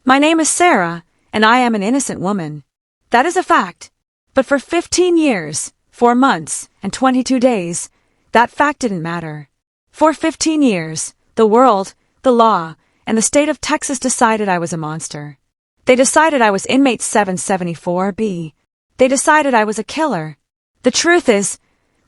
My name is Sarah, and I am an innocent woman. That is a fact. But for 15 years, 4 months, and 22 days, that fact didn't matter. For 15 years, the world, the law, and the state of Texas decided I was a monster. They decided I was inmate 774B. They decided I was a killer. The truth is,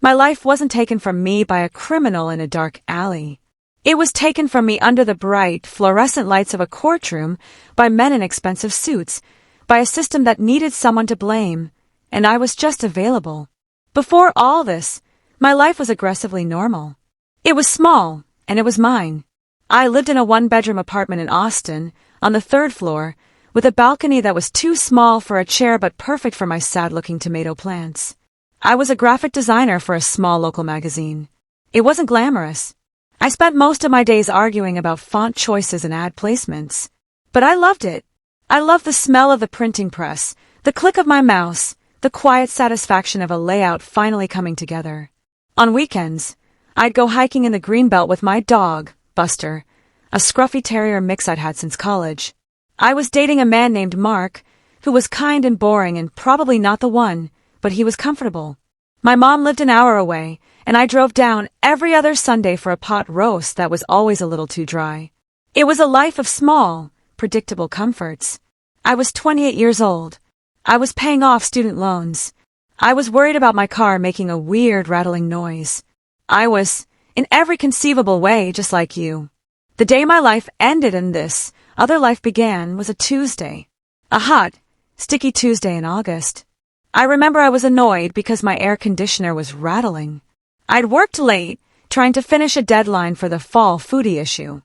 my life wasn't taken from me by a criminal in a dark alley. It was taken from me under the bright, fluorescent lights of a courtroom by men in expensive suits, by a system that needed someone to blame, and I was just available. Before all this, my life was aggressively normal. It was small, and it was mine. I lived in a 1-bedroom apartment in Austin, on the 3rd floor, with a balcony that was too small for a chair but perfect for my sad-looking tomato plants. I was a graphic designer for a small local magazine. It wasn't glamorous. I spent most of my days arguing about font choices and ad placements. But I loved it. I loved the smell of the printing press, the click of my mouse, the quiet satisfaction of a layout finally coming together. On weekends, I'd go hiking in the Greenbelt with my dog, Buster, a scruffy terrier mix I'd had since college. I was dating a man named Mark, who was kind and boring and probably not the one, but he was comfortable. My mom lived an hour away, and I drove down every other Sunday for a pot roast that was always a little too dry. It was a life of small, predictable comforts. I was 28 years old. I was paying off student loans. I was worried about my car making a weird rattling noise. I was, in every conceivable way, just like you. The day my life ended and this other life began was a Tuesday. A hot, sticky Tuesday in August. I remember I was annoyed because my air conditioner was rattling. I'd worked late, trying to finish a deadline for the fall foodie issue.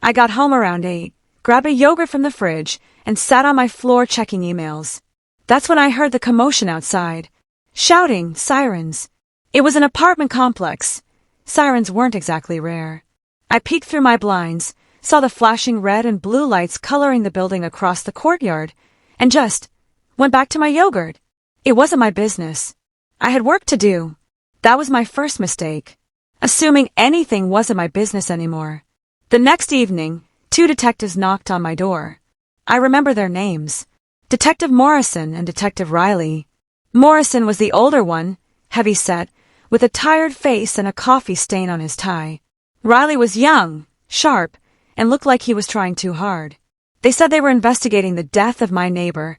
I got home around 8, grabbed a yogurt from the fridge, and sat on my floor checking emails. That's when I heard the commotion outside. Shouting, sirens. It was an apartment complex. Sirens weren't exactly rare. I peeked through my blinds, saw the flashing red and blue lights coloring the building across the courtyard, and just went back to my yogurt. It wasn't my business. I had work to do. That was my first mistake. Assuming anything wasn't my business anymore. The next evening, 2 detectives knocked on my door. I remember their names. Detective Morrison and Detective Riley. Morrison was the older one, heavy-set, with a tired face and a coffee stain on his tie. Riley was young, sharp, and looked like he was trying too hard. They said they were investigating the death of my neighbor,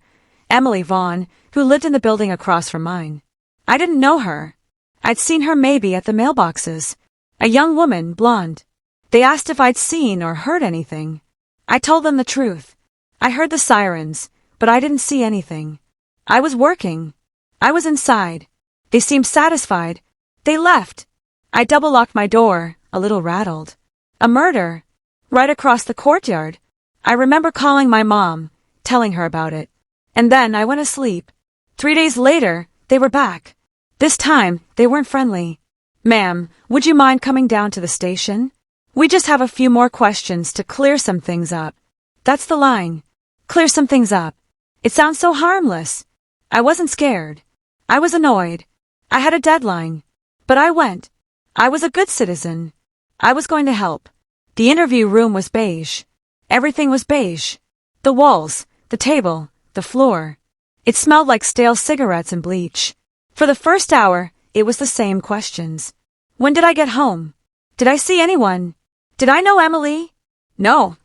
Emily Vaughn, who lived in the building across from mine. I didn't know her. I'd seen her maybe at the mailboxes. A young woman, blonde. They asked if I'd seen or heard anything. I told them the truth. I heard the sirens, but I didn't see anything. I was working. I was inside. They seemed satisfied. They left. I double-locked my door, a little rattled. A murder. Right across the courtyard. I remember calling my mom, telling her about it. And then I went asleep. 3 days later, they were back. This time, they weren't friendly. "Ma'am, would you mind coming down to the station? We just have a few more questions to clear some things up." That's the line. Clear some things up. It sounds so harmless. I wasn't scared. I was annoyed. I had a deadline. But I went. I was a good citizen. I was going to help. The interview room was beige. Everything was beige. The walls, the table, the floor. It smelled like stale cigarettes and bleach. For the first hour, it was the same questions. When did I get home? Did I see anyone? Did I know Emily? No.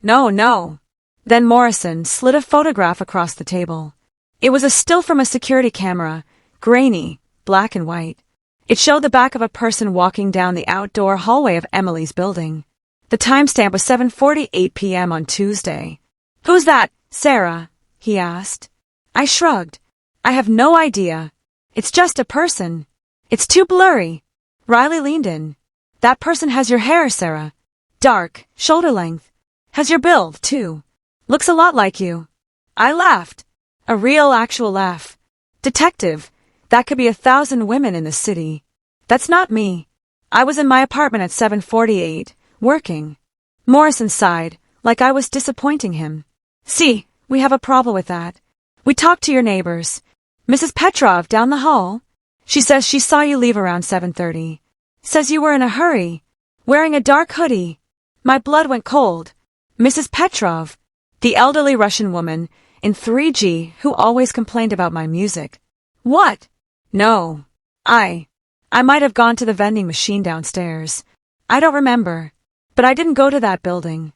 Then Morrison slid a photograph across the table. It was a still from a security camera, grainy, black and white. It showed the back of a person walking down the outdoor hallway of Emily's building. The timestamp was 7:48 p.m. on Tuesday. "Who's that, Sarah?" he asked. I shrugged. "I have no idea. It's just a person. It's too blurry." Riley leaned in. "That person has your hair, Sarah. Dark, shoulder length. Has your build, too. Looks a lot like you." I laughed. A real, actual laugh. "Detective, that could be 1,000 women in the city. That's not me. I was in my apartment at 7:48, working." Morrison sighed, like I was disappointing him. "See, we have a problem with that. We talked to your neighbors. Mrs. Petrov down the hall. She says she saw you leave around 7:30. Says you were in a hurry, wearing a dark hoodie." My blood went cold. Mrs. Petrov. The elderly Russian woman in 3G who always complained about my music. What? No. I might have gone to the vending machine downstairs. I don't remember. But I didn't go to that building.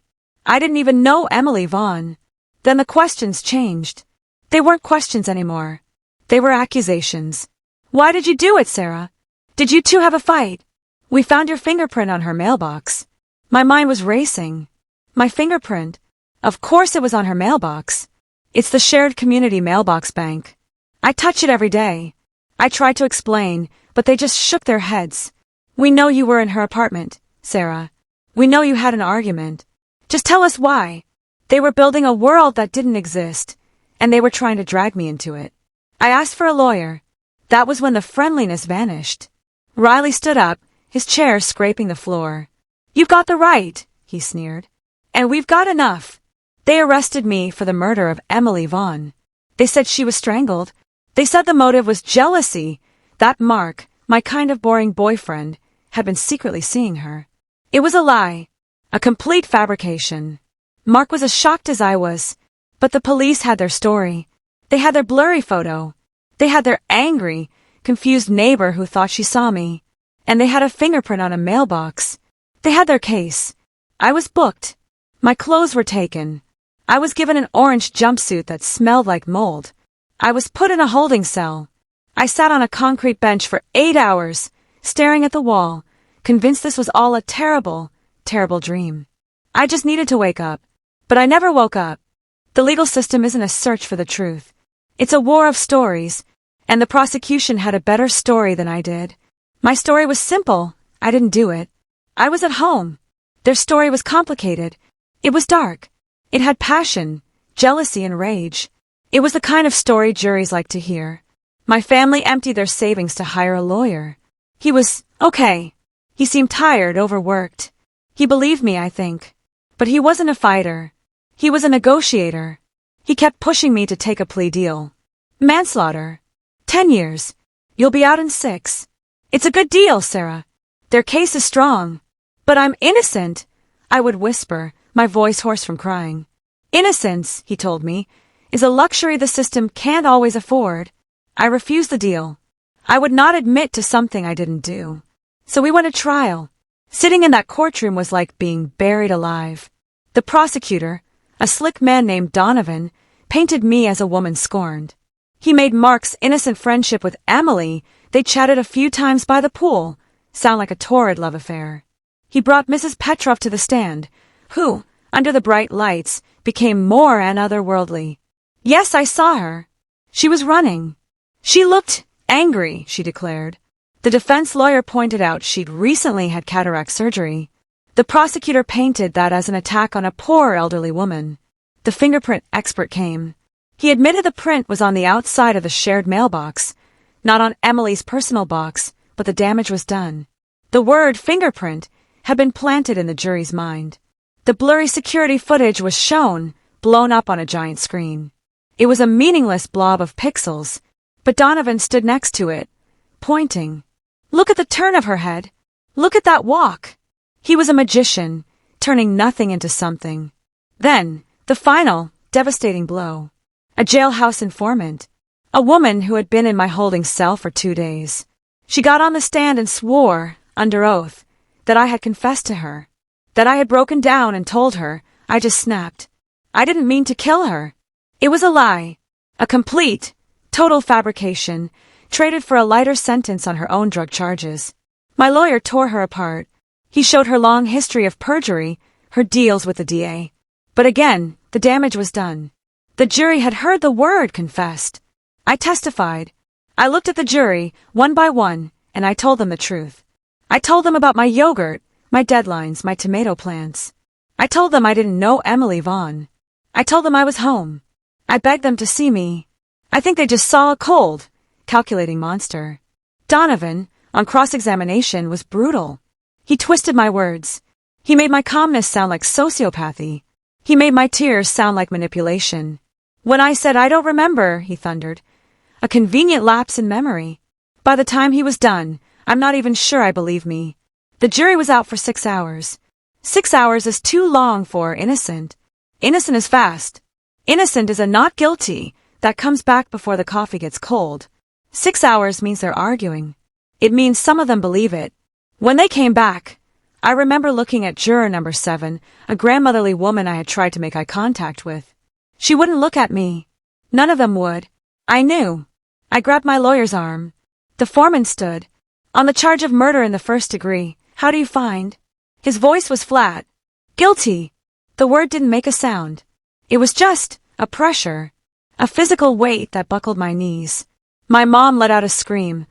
I didn't even know Emily Vaughn. Then the questions changed. They weren't questions anymore. They were accusations. Why did you do it, Sarah? Did you two have a fight? We found your fingerprint on her mailbox. My mind was racing. My fingerprint? Of course it was on her mailbox. It's the shared community mailbox bank. I touch it every day. I tried to explain, but they just shook their heads. We know you were in her apartment, Sarah. We know you had an argument. Just tell us why. They were building a world that didn't exist, and they were trying to drag me into it. I asked for a lawyer. That was when the friendliness vanished. Riley stood up, his chair scraping the floor. You've got the right, he sneered. And we've got enough. They arrested me for the murder of Emily Vaughn. They said she was strangled. They said the motive was jealousy, that Mark, my kind of boring boyfriend, had been secretly seeing her. It was a lie, a complete fabrication. Mark was as shocked as I was, but the police had their story. They had their blurry photo. They had their angry, confused neighbor who thought she saw me. And they had a fingerprint on a mailbox. They had their case. I was booked. My clothes were taken. I was given an orange jumpsuit that smelled like mold. I was put in a holding cell. I sat on a concrete bench for 8 hours, staring at the wall, convinced this was all a terrible, terrible dream. I just needed to wake up. But I never woke up. The legal system isn't a search for the truth. It's a war of stories, and the prosecution had a better story than I did. My story was simple. I didn't do it. I was at home. Their story was complicated. It was dark. It had passion, jealousy, and rage. It was the kind of story juries like to hear. My family emptied their savings to hire a lawyer. He was okay. He seemed tired, overworked. He believed me, I think. But he wasn't a fighter. He was a negotiator. He kept pushing me to take a plea deal. Manslaughter. 10 years. You'll be out in 6. It's a good deal, Sarah. Their case is strong. But I'm innocent, I would whisper, my voice hoarse from crying. Innocence, he told me, is a luxury the system can't always afford. I refused the deal. I would not admit to something I didn't do. So we went to trial. Sitting in that courtroom was like being buried alive. The prosecutor, a slick man named Donovan, painted me as a woman scorned. He made Mark's innocent friendship with Emily, they chatted a few times by the pool, sound like a torrid love affair. He brought Mrs. Petrov to the stand, who, under the bright lights, became more and otherworldly. Yes, I saw her. She was running. She looked angry, she declared. The defense lawyer pointed out she'd recently had cataract surgery. The prosecutor painted that as an attack on a poor elderly woman. The fingerprint expert came. He admitted the print was on the outside of the shared mailbox, not on Emily's personal box, but the damage was done. The word fingerprint had been planted in the jury's mind. The blurry security footage was shown, blown up on a giant screen. It was a meaningless blob of pixels, but Donovan stood next to it, pointing. Look at the turn of her head. Look at that walk. He was a magician, turning nothing into something. Then, the final, devastating blow. A jailhouse informant. A woman who had been in my holding cell for 2 days. She got on the stand and swore, under oath, that I had confessed to her. That I had broken down and told her. I just snapped. I didn't mean to kill her. It was a lie. A complete, total fabrication, traded for a lighter sentence on her own drug charges. My lawyer tore her apart. He showed her long history of perjury, her deals with the DA. But again, the damage was done. The jury had heard the word confessed. I testified. I looked at the jury, one by one, and I told them the truth. I told them about my yogurt, my deadlines, my tomato plants. I told them I didn't know Emily Vaughn. I told them I was home. I begged them to see me. I think they just saw a cold, calculating monster. Donovan, on cross-examination, was brutal. He twisted my words. He made my calmness sound like sociopathy. He made my tears sound like manipulation. When I said I don't remember, he thundered. A convenient lapse in memory. By the time he was done, I'm not even sure I believe me. The jury was out for 6 hours. 6 hours is too long for innocent. Innocent is fast. Innocent is a not guilty that comes back before the coffee gets cold. 6 hours means they're arguing. It means some of them believe it. When they came back, I remember looking at juror number 7, a grandmotherly woman I had tried to make eye contact with. She wouldn't look at me. None of them would. I knew. I grabbed my lawyer's arm. The foreman stood. On the charge of murder in the first degree, how do you find? His voice was flat. Guilty. The word didn't make a sound. It was just a pressure, a physical weight that buckled my knees. My mom let out a scream,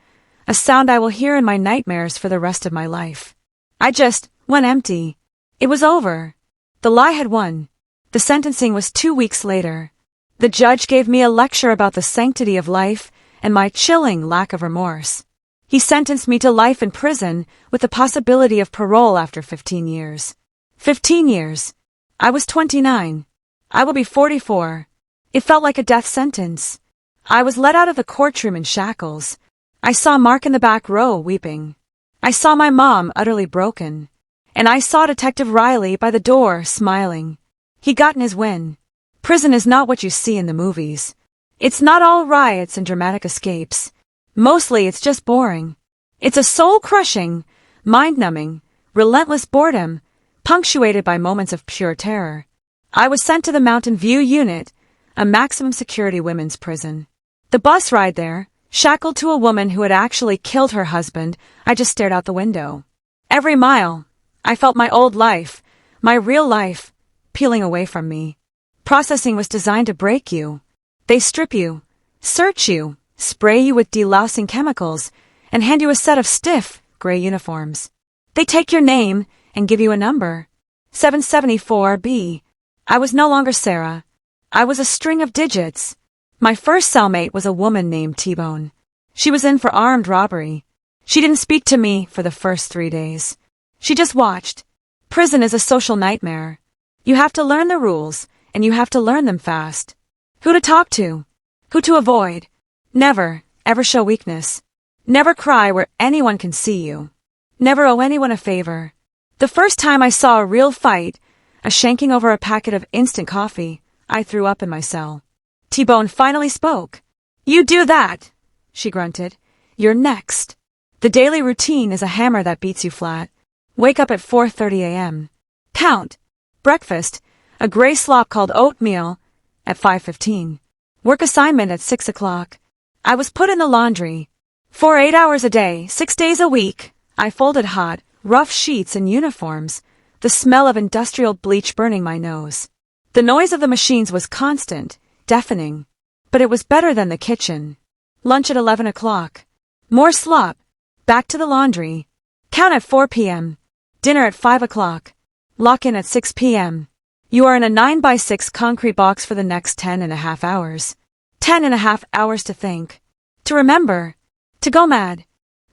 a sound I will hear in my nightmares for the rest of my life. I just went empty. It was over. The lie had won. The sentencing was 2 weeks later. The judge gave me a lecture about the sanctity of life and my chilling lack of remorse. He sentenced me to life in prison with the possibility of parole after 15 years. 15 years. I was 29. I will be 44. It felt like a death sentence. I was let out of the courtroom in shackles. I saw Mark in the back row weeping. I saw my mom utterly broken. And I saw Detective Riley by the door smiling. He'd gotten his win. Prison is not what you see in the movies. It's not all riots and dramatic escapes. Mostly it's just boring. It's a soul-crushing, mind-numbing, relentless boredom, punctuated by moments of pure terror. I was sent to the Mountain View Unit, a maximum security women's prison. The bus ride there, shackled to a woman who had actually killed her husband, I just stared out the window. Every mile, I felt my old life, my real life, peeling away from me. Processing was designed to break you. They strip you, search you, spray you with delousing chemicals, and hand you a set of stiff, gray uniforms. They take your name and give you a number. 774B. I was no longer Sarah. I was a string of digits. My first cellmate was a woman named T-Bone. She was in for armed robbery. She didn't speak to me for the first 3 days. She just watched. Prison is a social nightmare. You have to learn the rules, and you have to learn them fast. Who to talk to. Who to avoid. Never, ever show weakness. Never cry where anyone can see you. Never owe anyone a favor. The first time I saw a real fight, a shanking over a packet of instant coffee, I threw up in my cell. T-Bone finally spoke. You do that, she grunted. You're next. The daily routine is a hammer that beats you flat. Wake up at 4:30 a.m. Count. Breakfast, a gray slop called oatmeal, at 5:15. Work assignment at 6 o'clock. I was put in the laundry. For 8 hours a day, 6 days a week, I folded hot, rough sheets and uniforms, the smell of industrial bleach burning my nose. The noise of the machines was constant, deafening, but it was better than the kitchen. Lunch at 11 o'clock. More slop. Back to the laundry. Count at 4 p.m. Dinner at 5 o'clock. Lock in at 6 p.m. You are in a 9x6 concrete box for the next 10.5 hours. 10.5 hours to think. To remember. To go mad.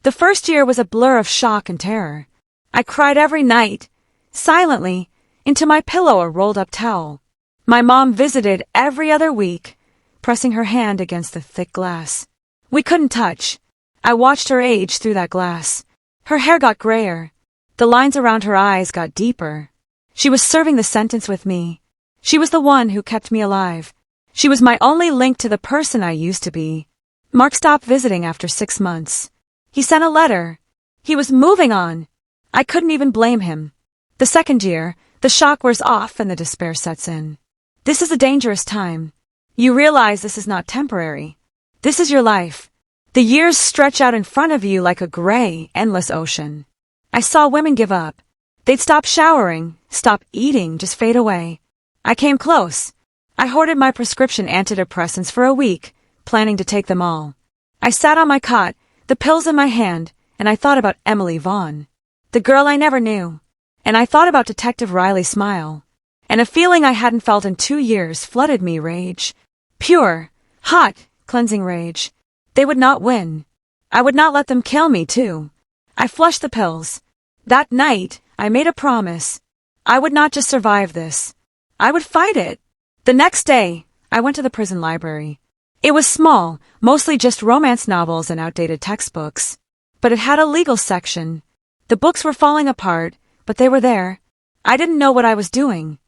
The first year was a blur of shock and terror. I cried every night, silently, into my pillow a rolled-up towel. My mom visited every other week, pressing her hand against the thick glass. We couldn't touch. I watched her age through that glass. Her hair got grayer. The lines around her eyes got deeper. She was serving the sentence with me. She was the one who kept me alive. She was my only link to the person I used to be. Mark stopped visiting after 6 months. He sent a letter. He was moving on. I couldn't even blame him. The second year, the shock wears off and the despair sets in. This is a dangerous time. You realize this is not temporary. This is your life. The years stretch out in front of you like a gray, endless ocean. I saw women give up. They'd stop showering, stop eating, just fade away. I came close. I hoarded my prescription antidepressants for a week, planning to take them all. I sat on my cot, the pills in my hand, and I thought about Emily Vaughn, the girl I never knew. And I thought about Detective Riley's smile. And a feeling I hadn't felt in 2 years flooded me, rage. Pure, hot, cleansing rage. They would not win. I would not let them kill me, too. I flushed the pills. That night, I made a promise. I would not just survive this. I would fight it. The next day, I went to the prison library. It was small, mostly just romance novels and outdated textbooks. But it had a legal section. The books were falling apart, but they were there. I didn't know what I was doing.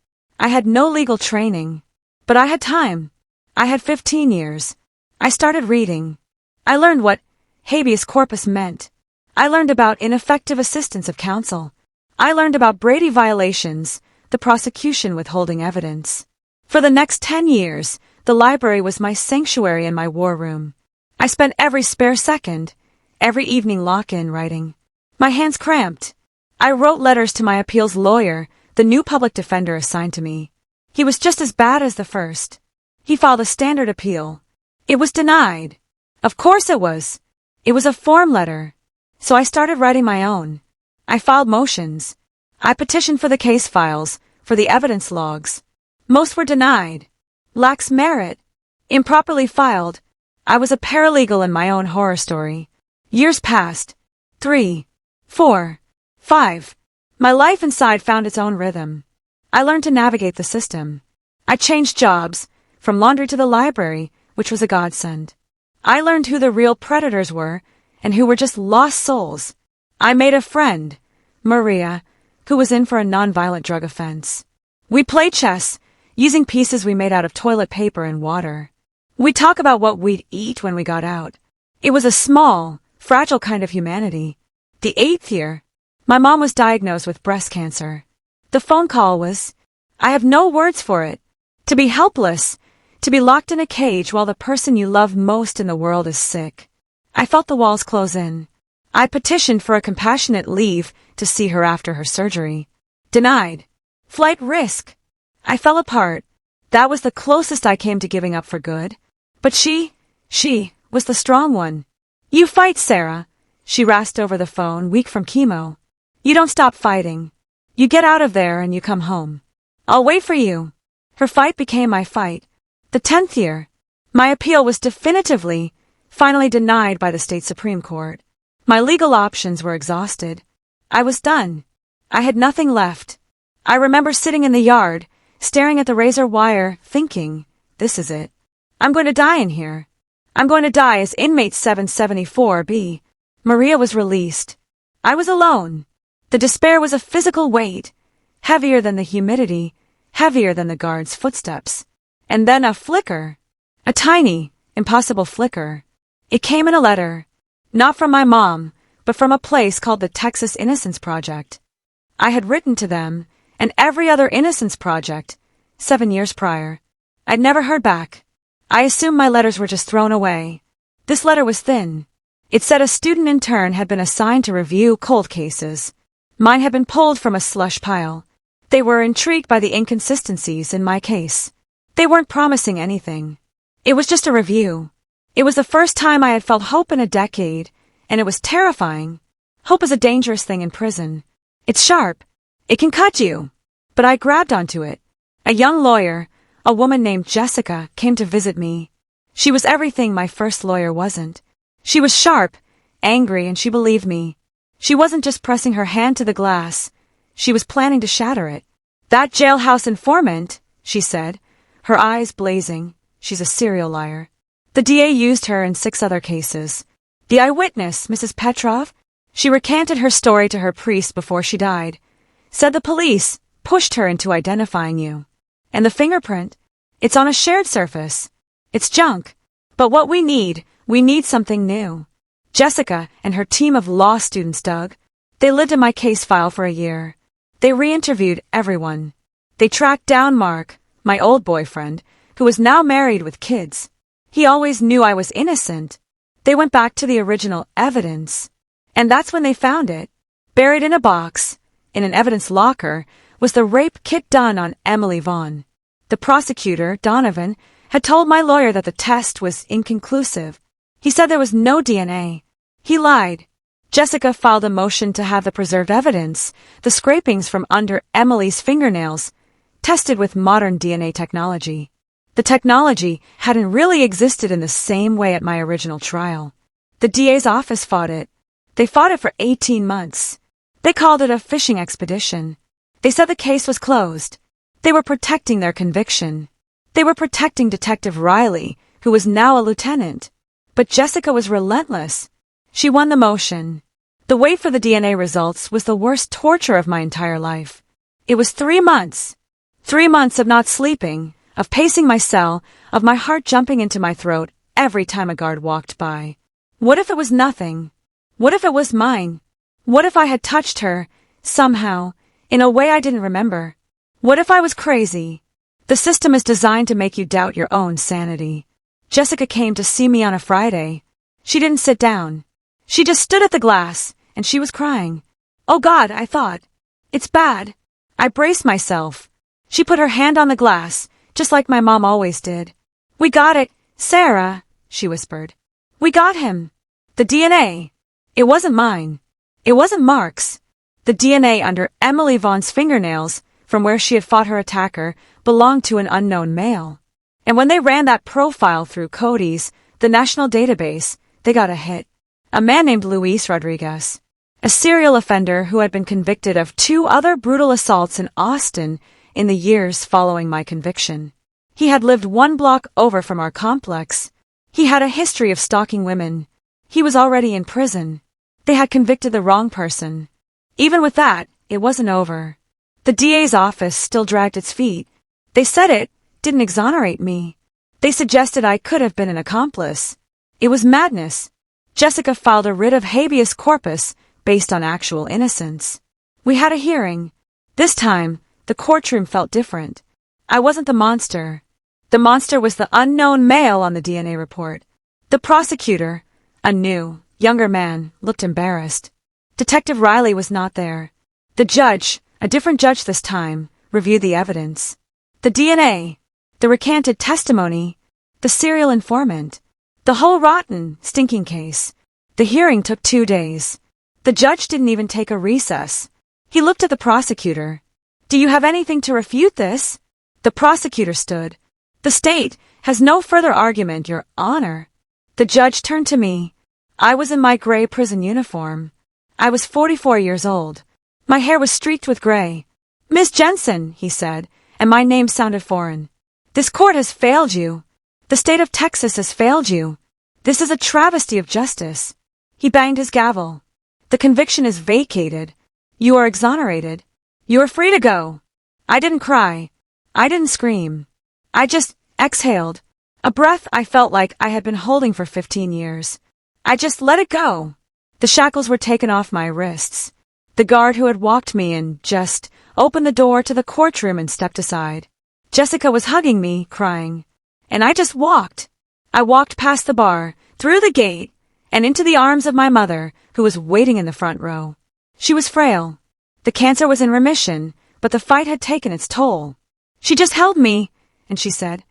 I had no legal training. But I had time. I had 15 years. I started reading. I learned what habeas corpus meant. I learned about ineffective assistance of counsel. I learned about Brady violations, the prosecution withholding evidence. For the next 10 years, the library was my sanctuary and my war room. I spent every spare second, every evening lock-in writing. My hands cramped. I wrote letters to my appeals lawyer, the new public defender assigned to me. He was just as bad as the first. He filed a standard appeal. It was denied. Of course it was. It was a form letter. So I started writing my own. I filed motions. I petitioned for the case files, for the evidence logs. Most were denied. Lacks merit. Improperly filed. I was a paralegal in my own horror story. Years passed. 3, 4, 5. My life inside found its own rhythm. I learned to navigate the system. I changed jobs, from laundry to the library, which was a godsend. I learned who the real predators were and who were just lost souls. I made a friend, Maria, who was in for a nonviolent drug offense. We played chess, using pieces we made out of toilet paper and water. We'd talk about what we'd eat when we got out. It was a small, fragile kind of humanity. The 8th year, my mom was diagnosed with breast cancer. The phone call was, I have no words for it. To be helpless, to be locked in a cage while the person you love most in the world is sick. I felt the walls close in. I petitioned for a compassionate leave to see her after her surgery. Denied. Flight risk. I fell apart. That was the closest I came to giving up for good. But she was the strong one. You fight, Sarah. She rasped over the phone, weak from chemo. You don't stop fighting. You get out of there and you come home. I'll wait for you. Her fight became my fight. The 10th year. My appeal was definitively, finally denied by the state Supreme Court. My legal options were exhausted. I was done. I had nothing left. I remember sitting in the yard, staring at the razor wire, thinking, this is it. I'm going to die in here. I'm going to die as inmate 774B. Maria was released. I was alone. The despair was a physical weight, heavier than the humidity, heavier than the guard's footsteps. And then a flicker. A tiny, impossible flicker. It came in a letter. Not from my mom, but from a place called the Texas Innocence Project. I had written to them, and every other Innocence Project, 7 years prior. I'd never heard back. I assumed my letters were just thrown away. This letter was thin. It said a student intern had been assigned to review cold cases. Mine had been pulled from a slush pile. They were intrigued by the inconsistencies in my case. They weren't promising anything. It was just a review. It was the first time I had felt hope in a decade, and it was terrifying. Hope is a dangerous thing in prison. It's sharp. It can cut you. But I grabbed onto it. A young lawyer, a woman named Jessica, came to visit me. She was everything my first lawyer wasn't. She was sharp, angry, and she believed me. She wasn't just pressing her hand to the glass. She was planning to shatter it. That jailhouse informant, she said, her eyes blazing. She's a serial liar. The DA used her in 6 other cases. The eyewitness, Mrs. Petrov, she recanted her story to her priest before she died. Said the police pushed her into identifying you. And the fingerprint, it's on a shared surface. It's junk. But what we need something new. Jessica and her team of law students dug. They lived in my case file for a year. They re-interviewed everyone. They tracked down Mark, my old boyfriend, who was now married with kids. He always knew I was innocent. They went back to the original evidence. And that's when they found it. Buried in a box, in an evidence locker, was the rape kit done on Emily Vaughn. The prosecutor, Donovan, had told my lawyer that the test was inconclusive. He said there was no DNA. He lied. Jessica filed a motion to have the preserved evidence, the scrapings from under Emily's fingernails, tested with modern DNA technology. The technology hadn't really existed in the same way at my original trial. The DA's office fought it. They fought it for 18 months. They called it a fishing expedition. They said the case was closed. They were protecting their conviction. They were protecting Detective Riley, who was now a lieutenant. But Jessica was relentless. She won the motion. The wait for the DNA results was the worst torture of my entire life. It was 3 months. 3 months of not sleeping, of pacing my cell, of my heart jumping into my throat every time a guard walked by. What if it was nothing? What if it was mine? What if I had touched her, somehow, in a way I didn't remember? What if I was crazy? The system is designed to make you doubt your own sanity. Jessica came to see me on a Friday. She didn't sit down. She just stood at the glass, and she was crying. Oh God, I thought. It's bad. I braced myself. She put her hand on the glass, just like my mom always did. We got it, Sarah, she whispered. We got him. The DNA. It wasn't mine. It wasn't Mark's. The DNA under Emily Vaughn's fingernails, from where she had fought her attacker, belonged to an unknown male. And when they ran that profile through Cody's, the national database, they got a hit. A man named Luis Rodriguez. A serial offender who had been convicted of 2 other brutal assaults in Austin in the years following my conviction. He had lived 1 block over from our complex. He had a history of stalking women. He was already in prison. They had convicted the wrong person. Even with that, it wasn't over. The DA's office still dragged its feet. They said it didn't exonerate me. They suggested I could have been an accomplice. It was madness. Jessica filed a writ of habeas corpus based on actual innocence. We had a hearing. This time, the courtroom felt different. I wasn't the monster. The monster was the unknown male on the DNA report. The prosecutor, a new, younger man, looked embarrassed. Detective Riley was not there. The judge, a different judge this time, reviewed the evidence. The DNA, the recanted testimony, the serial informant, the whole rotten, stinking case. The hearing took 2 days. The judge didn't even take a recess. He looked at the prosecutor. Do you have anything to refute this? The prosecutor stood. The state has no further argument, Your Honor. The judge turned to me. I was in my gray prison uniform. I was 44 years old. My hair was streaked with gray. Miss Jensen, he said, and my name sounded foreign. This court has failed you. The state of Texas has failed you. This is a travesty of justice. He banged his gavel. The conviction is vacated. You are exonerated. You are free to go. I didn't cry. I didn't scream. I just exhaled. A breath I felt like I had been holding for 15 years. I just let it go. The shackles were taken off my wrists. The guard who had walked me in just opened the door to the courtroom and stepped aside. Jessica was hugging me, crying. And I just walked. I walked past the bar, through the gate, and into the arms of my mother, who was waiting in the front row. She was frail. The cancer was in remission, but the fight had taken its toll. She just held me, and she said,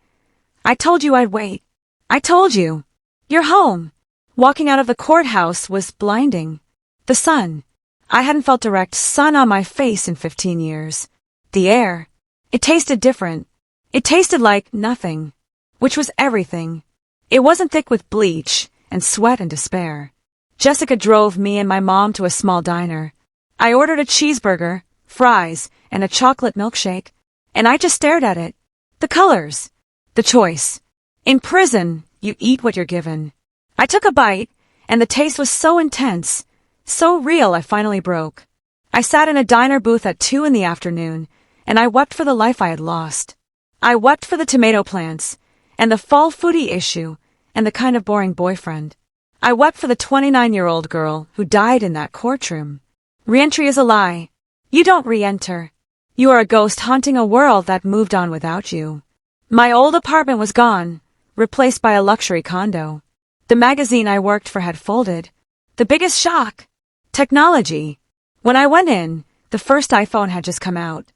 I told you I'd wait. I told you. You're home. Walking out of the courthouse was blinding. The sun. I hadn't felt direct sun on my face in 15 years. The air. It tasted different. It tasted like nothing, which was everything. It wasn't thick with bleach and sweat and despair. Jessica drove me and my mom to a small diner. I ordered a cheeseburger, fries, and a chocolate milkshake, and I just stared at it. The colors. The choice. In prison, you eat what you're given. I took a bite, and the taste was so intense, so real I finally broke. I sat in a diner booth at 2 in the afternoon, and I wept for the life I had lost. I wept for the tomato plants, and the fall foodie issue, and the kind of boring boyfriend. I wept for the 29-year-old girl who died in that courtroom. Re-entry is a lie. You don't re-enter. You are a ghost haunting a world that moved on without you. My old apartment was gone, replaced by a luxury condo. The magazine I worked for had folded. The biggest shock. Technology. When I went in, the first iPhone had just come out.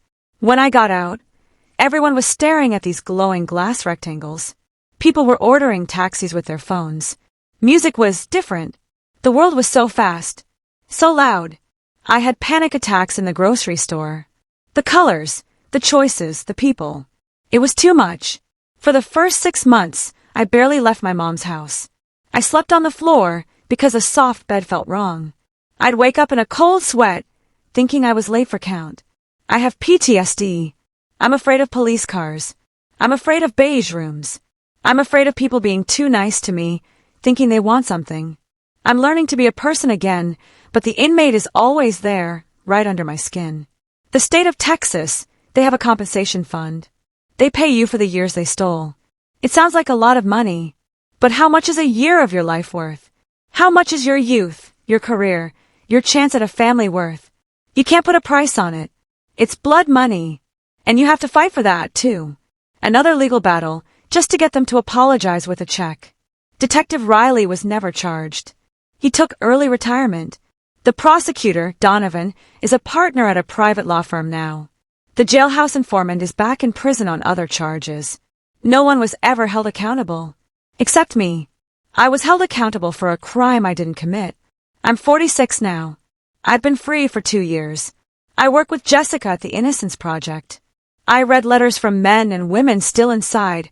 When I got out, everyone was staring at these glowing glass rectangles. People were ordering taxis with their phones. Music was different. The world was so fast, so loud. I had panic attacks in the grocery store. The colors, the choices, the people. It was too much. For the first 6 months, I barely left my mom's house. I slept on the floor because a soft bed felt wrong. I'd wake up in a cold sweat, thinking I was late for count. I have PTSD. I'm afraid of police cars. I'm afraid of beige rooms. I'm afraid of people being too nice to me, thinking they want something. I'm learning to be a person again, but the inmate is always there, right under my skin. The state of Texas, They have a compensation fund. They pay you for the years they stole. It sounds like a lot of money. But how much is a year of your life worth? How much is your youth, your career, your chance at a family worth? You can't put a price on it. It's blood money. And you have to fight for that, too. Another legal battle, just to get them to apologize with a check. Detective Riley was never charged. He took early retirement. The prosecutor, Donovan, is a partner at a private law firm now. The jailhouse informant is back in prison on other charges. No one was ever held accountable. Except me. I was held accountable for a crime I didn't commit. I'm 46 now. I've been free for 2 years. I work with Jessica at the Innocence Project. I read letters from men and women still inside,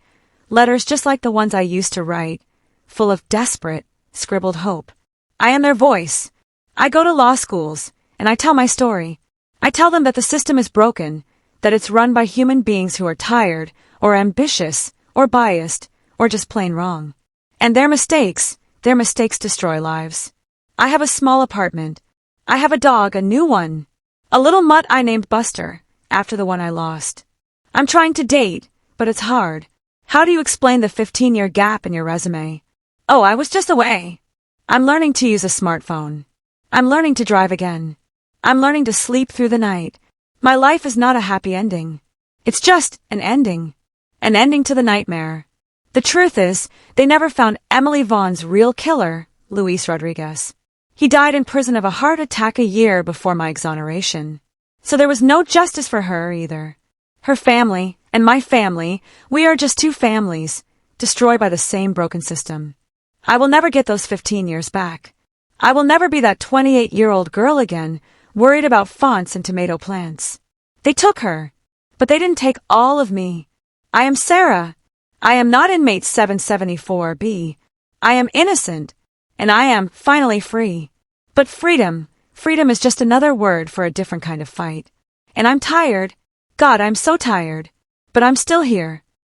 letters just like the ones I used to write, full of desperate, scribbled hope. I am their voice. I go to law schools, and I tell my story. I tell them that the system is broken, that it's run by human beings who are tired, or ambitious, or biased, or just plain wrong. And their mistakes destroy lives. I have a small apartment. I have a dog, a new one. A little mutt I named Buster, after the one I lost. I'm trying to date, but it's hard. How do you explain the 15-year gap in your resume? Oh, I was just away. I'm learning to use a smartphone. I'm learning to drive again. I'm learning to sleep through the night. My life is not a happy ending. It's just an ending to the nightmare. The truth is, they never found Emily Vaughn's real killer, Luis Rodriguez. He died in prison of a heart attack a year before my exoneration. So there was no justice for her either. Her family, and my family, we are just two families, destroyed by the same broken system. I will never get those 15 years back. I will never be that 28-year-old girl again, worried about fonts and tomato plants. They took her, but they didn't take all of me. I am Sarah. I am not inmate 774B. I am innocent, and I am finally free. But freedom is just another word for a different kind of fight. And I'm tired. God, I'm so tired. But I'm still here.